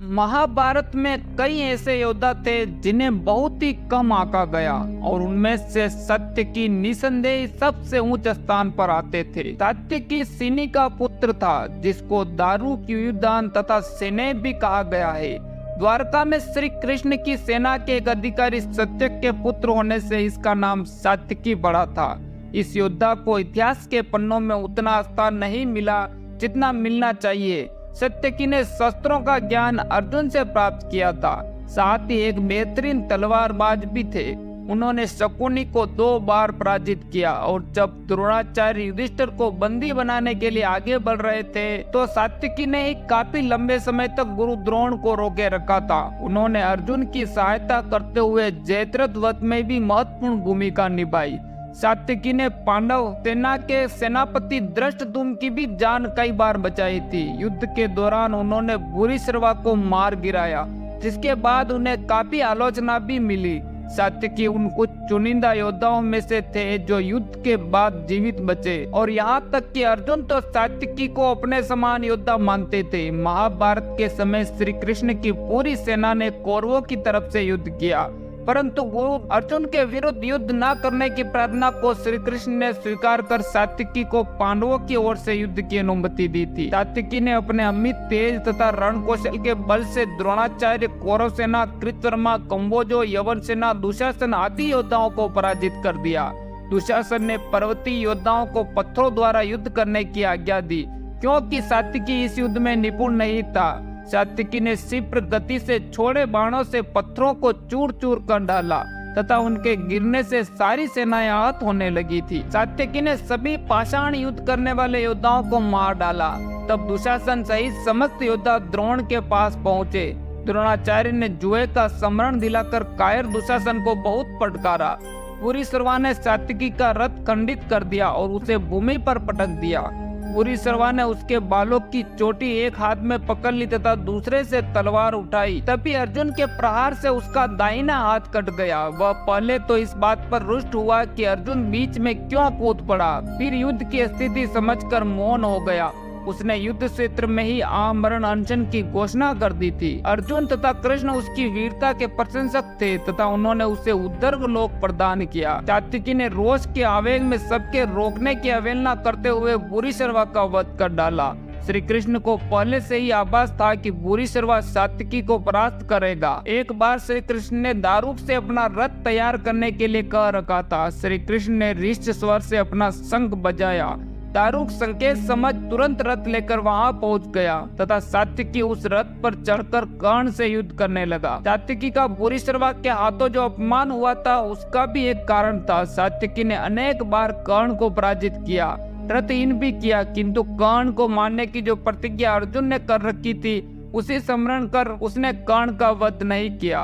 महाभारत में कई ऐसे योद्धा थे जिन्हें बहुत ही कम आंका गया और उनमें से सत्यकी निसंदेह सबसे ऊंच स्थान पर आते थे। सत्यकी सिनी का पुत्र था जिसको दारुक युयुधान तथा सेने भी कहा गया है। द्वारका में श्री कृष्ण की सेना के एक अधिकारी सत्यक के पुत्र होने से इसका नाम सत्यकी पड़ा था। इस योद्धा को इतिहास के पन्नों में उतना स्थान नहीं मिला जितना मिलना चाहिए। सत्यकी ने शस्त्रों का ज्ञान अर्जुन से प्राप्त किया था, साथ ही एक बेहतरीन तलवारबाज भी थे। उन्होंने शकुनी को 2 बार पराजित किया और जब द्रोणाचार्य युधिष्ठिर को बंदी बनाने के लिए आगे बढ़ रहे थे तो सत्यकी ने ही काफी लंबे समय तक गुरु द्रोण को रोके रखा था। उन्होंने अर्जुन की सहायता करते हुए जयद्रथ वध में भी महत्वपूर्ण भूमिका निभाई। सत्यकी ने पांडव सेना के सेनापति धृष्टद्युम्न की भी जान कई बार बचाई थी। युद्ध के दौरान उन्होंने भूरिश्रवा को मार गिराया, जिसके बाद उन्हें काफी आलोचना भी मिली। सत्यकी उन कुछ चुनिंदा योद्धाओं में से थे जो युद्ध के बाद जीवित बचे और यहाँ तक कि अर्जुन तो सत्यकी को अपने समान योद्धा मानते थे। महाभारत के समय श्री कृष्ण की पूरी सेना ने कौरवों की तरफ से युद्ध किया, परंतु गुरु अर्जुन के विरुद्ध युद्ध न करने की प्रार्थना को श्री कृष्ण ने स्वीकार कर सत्यकी को पांडवों की ओर से युद्ध की अनुमति दी थी। सत्यकी ने अपने अमित तेज तथा रण कौशल के बल से द्रोणाचार्य, कौरव सेना, कृतवर्मा, कंबोजो, यवन सेना, दुशासन आदि योद्धाओं को पराजित कर दिया। दुशासन ने पर्वतीय योद्धाओं को पत्थरों द्वारा युद्ध करने की आज्ञा दी, क्योंकि सत्यकी इस युद्ध में निपुण नहीं था। सत्यकी ने क्षिप्र गति से छोड़े बाणों से पत्थरों को चूर चूर कर डाला तथा उनके गिरने से सारी सेनाएं आहत होने लगी थी। सत्यकी ने सभी पाषाण युद्ध करने वाले योद्धाओं को मार डाला। तब दुशासन सहित समस्त योद्धा द्रोण के पास पहुँचे। द्रोणाचार्य ने जुए का स्मरण दिलाकर कायर दुशासन को बहुत फटकारा। भूरिश्रवा ने सत्यकी का रथ खंडित कर दिया और उसे भूमि पर पटक दिया। भूरिश्रवा ने उसके बालों की चोटी एक हाथ में पकड़ ली तथा दूसरे से तलवार उठाई। तभी अर्जुन के प्रहार से उसका दाहिना हाथ कट गया। वह पहले तो इस बात पर रुष्ट हुआ कि अर्जुन बीच में क्यों कूद पड़ा, फिर युद्ध की स्थिति समझकर मौन हो गया। उसने युद्ध क्षेत्र में ही आमरण अनशन की घोषणा कर दी थी। अर्जुन तथा कृष्ण उसकी वीरता के प्रशंसक थे तथा उन्होंने उसे उद्धर्व लोक प्रदान किया। सत्यकी ने रोष के आवेग में सबके रोकने की अवहेलना करते हुए भूरिश्रवा का वध कर डाला। श्री कृष्ण को पहले से ही आभास था कि भूरिश्रवा सत्यकी को परास्त करेगा। एक बार श्री कृष्ण ने दारुक से अपना रथ तैयार करने के लिए कह रखा था। श्री कृष्ण ने रिष्ट स्वर से अपना शंख बजाया। दारुक संकेत समझ तुरंत रथ लेकर वहां पहुंच गया तथा सत्यकी उस रथ पर चढ़कर कर्ण से युद्ध करने लगा। सत्यकी का भूरिश्रवा के हाथों जो अपमान हुआ था उसका भी एक कारण था। सत्यकी ने अनेक बार कर्ण को पराजित किया, रथहीन भी किया, किंतु कर्ण को मारने की जो प्रतिज्ञा अर्जुन ने कर रखी थी उसी स्मरण कर उसने कर्ण का वध नहीं किया।